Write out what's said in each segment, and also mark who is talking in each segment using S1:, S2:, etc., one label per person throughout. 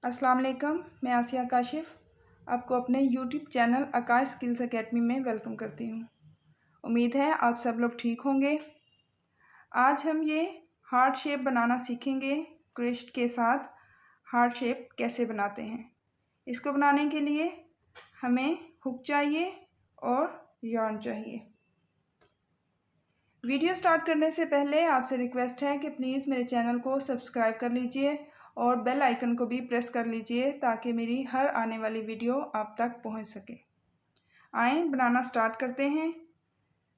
S1: अस्सलाम वालेकुम। मैं आसिया काशिफ़ आपको अपने यूट्यूब चैनल आकाश स्किल्स एकेडमी में वेलकम करती हूँ। उम्मीद है आप सब लोग ठीक होंगे। आज हम ये हार्ट शेप बनाना सीखेंगे। क्रेस्ट के साथ हार्ट शेप कैसे बनाते हैं। इसको बनाने के लिए हमें हुक चाहिए और yarn चाहिए। वीडियो स्टार्ट करने से पहले आपसे रिक्वेस्ट है कि प्लीज़ मेरे चैनल को सब्सक्राइब कर लीजिए और बेल आइकन को भी प्रेस कर लीजिए ताकि मेरी हर आने वाली वीडियो आप तक पहुंच सके। आए बनाना स्टार्ट करते हैं।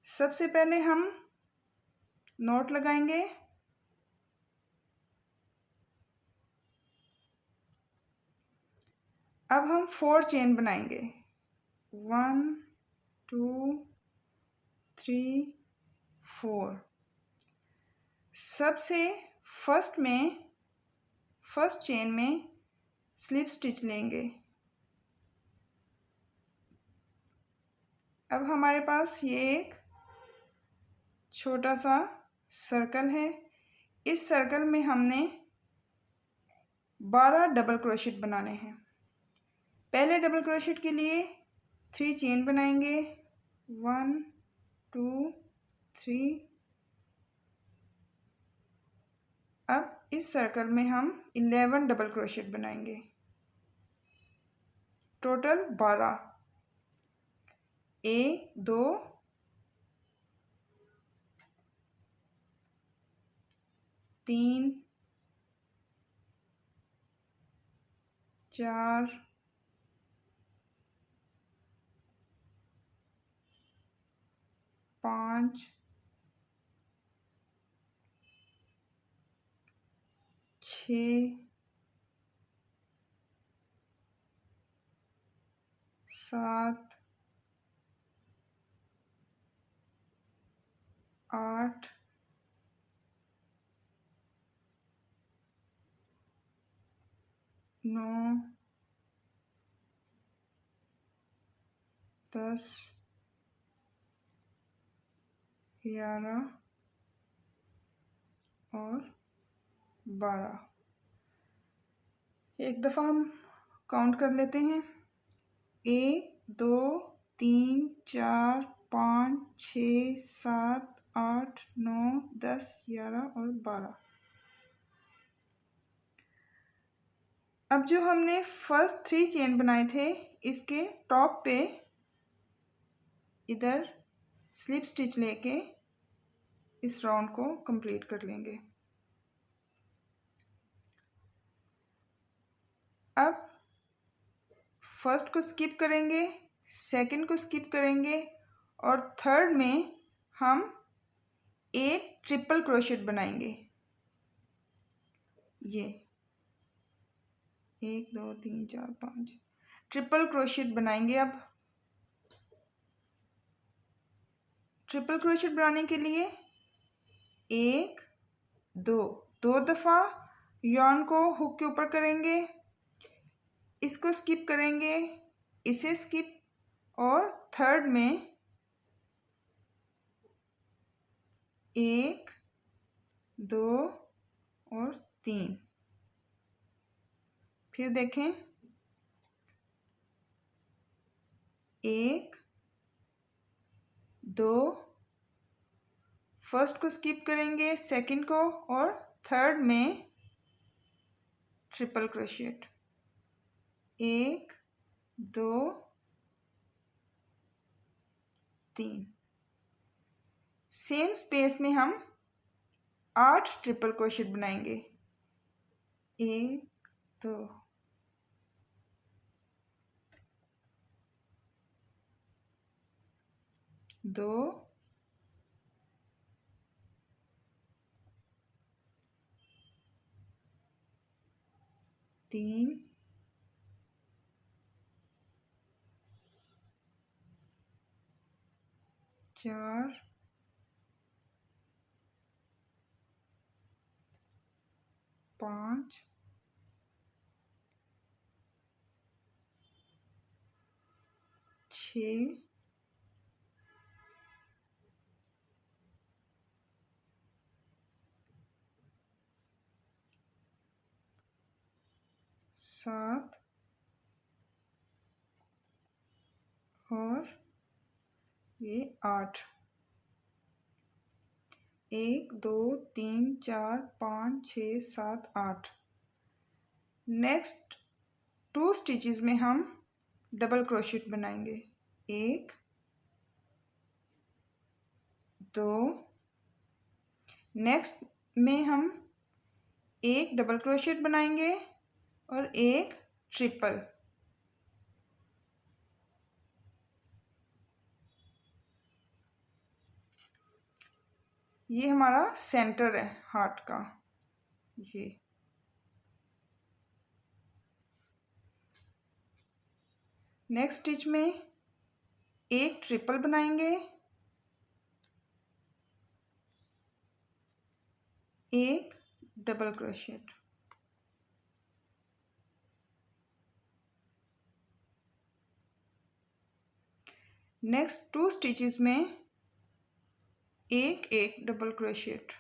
S1: सबसे पहले हम नॉट लगाएंगे। अब हम 4 चेन बनाएंगे। 1 2 3 4। सबसे फर्स्ट चेन में स्लिप स्टिच लेंगे। अब हमारे पास ये एक छोटा सा सर्कल है। इस सर्कल में हमने 12 डबल क्रोशेट बनाने हैं। पहले डबल क्रोशेट के लिए 3 चेन बनाएंगे। 1 2 3। अब इस सर्कल में हम 11 डबल क्रोशेट बनाएंगे। टोटल 12। 1 2 3 4 5 6 7 8 9 10 11 और 12। एक दफ़ा हम काउंट कर लेते हैं। 1 2 3 4 5 6 7 8 9 10 11 और 12। अब जो हमने फर्स्ट 3 चेन बनाए थे इसके टॉप पे इधर स्लिप स्टिच लेके इस राउंड को कंप्लीट कर लेंगे। अब फर्स्ट को स्किप करेंगे, सेकंड को स्किप करेंगे और थर्ड में हम एक ट्रिपल क्रोशेट बनाएंगे। ये 1 2 3 4 5 ट्रिपल क्रोशेट बनाएंगे। अब ट्रिपल क्रोशेट बनाने के लिए 1 2 दफ़ा yarn को हुक के ऊपर करेंगे, इसको स्किप करेंगे, इसे स्किप और थर्ड में 1 2 और 3। फिर देखें 1 2 फर्स्ट को स्किप करेंगे, सेकंड को और थर्ड में ट्रिपल क्रोशेट। 1 2 3। सेम स्पेस में हम 8 ट्रिपल क्रोशेट बनाएंगे। 1 2 2 3 4 5 6 7 7 और ये 8। 1 2 3 4 5 6 7 8। नेक्स्ट 2 स्टिचेस में हम डबल क्रोशेट बनाएंगे। 1 2। नेक्स्ट में हम एक डबल क्रोशेट बनाएंगे और एक ट्रिपल। ये हमारा सेंटर है हार्ट का। ये नेक्स्ट स्टिच में एक ट्रिपल बनाएंगे, एक डबल क्रोशेट। नेक्स्ट 2 स्टिचेस में एक एक डबल क्रोशेट।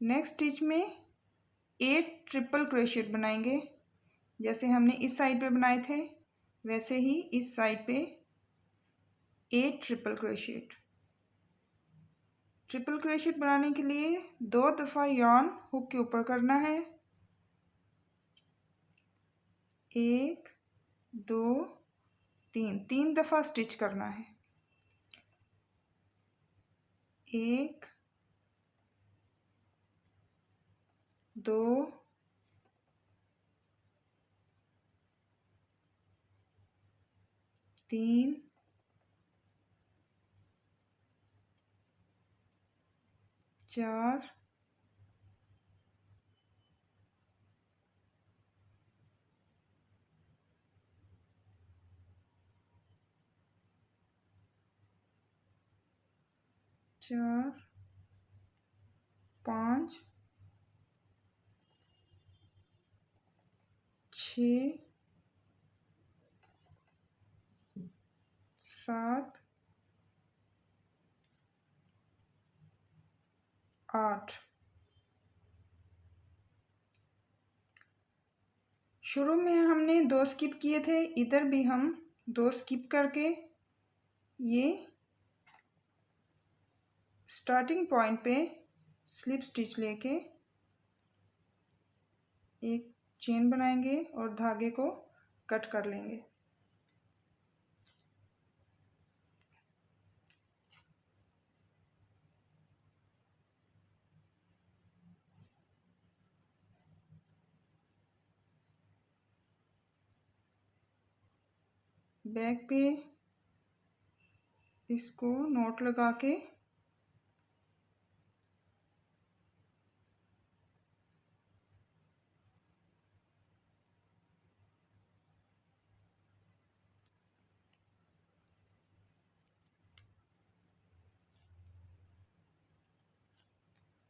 S1: नेक्स्ट स्टिच में 8 ट्रिपल क्रोशेट बनाएंगे। जैसे हमने इस साइड पे बनाए थे वैसे ही इस साइड पे 8 ट्रिपल क्रोशेट। ट्रिपल क्रोशेट बनाने के लिए 2 दफ़ा yarn हुक के ऊपर करना है। 1 2 3 दफ़ा स्टिच करना है। 1 2 3 4 4 5 6 7 8। शुरू में हमने 2 स्किप किए थे, इधर भी हम 2 स्किप करके ये starting point pay slip stitch लेके एक चेन बनाएंगे और धागे को कट कर लेंगे। बैक पे इसको नॉट लगा के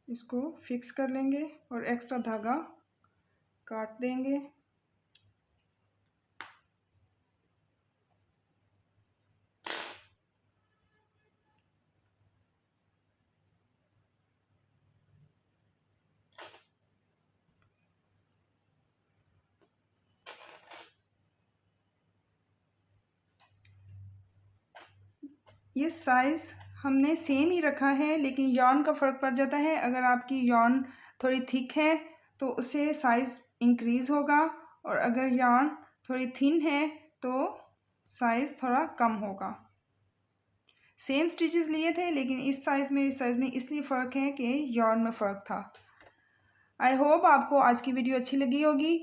S1: इसको फिक्स कर लेंगे और एक्स्ट्रा धागा काट देंगे। ये साइज़ हमने सेम ही रखा है, लेकिन yarn का फ़र्क पड़ जाता है। अगर आपकी yarn थोड़ी थिक है तो उससे साइज़ इंक्रीज़ होगा, और अगर yarn थोड़ी थिन है तो साइज़ थोड़ा कम होगा। सेम स्टिचेस लिए थे, लेकिन इस साइज़ में इसलिए फ़र्क है कि yarn में फ़र्क था। आई होप आपको आज की वीडियो अच्छी लगी होगी।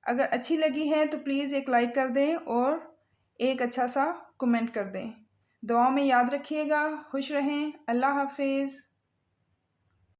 S1: अगर अच्छी लगी है तो प्लीज़ एक लाइक कर दें और एक अच्छा सा कमेंट कर दें। दुआ में याद रखिएगा। खुश रहें। अल्लाह हाफिज़।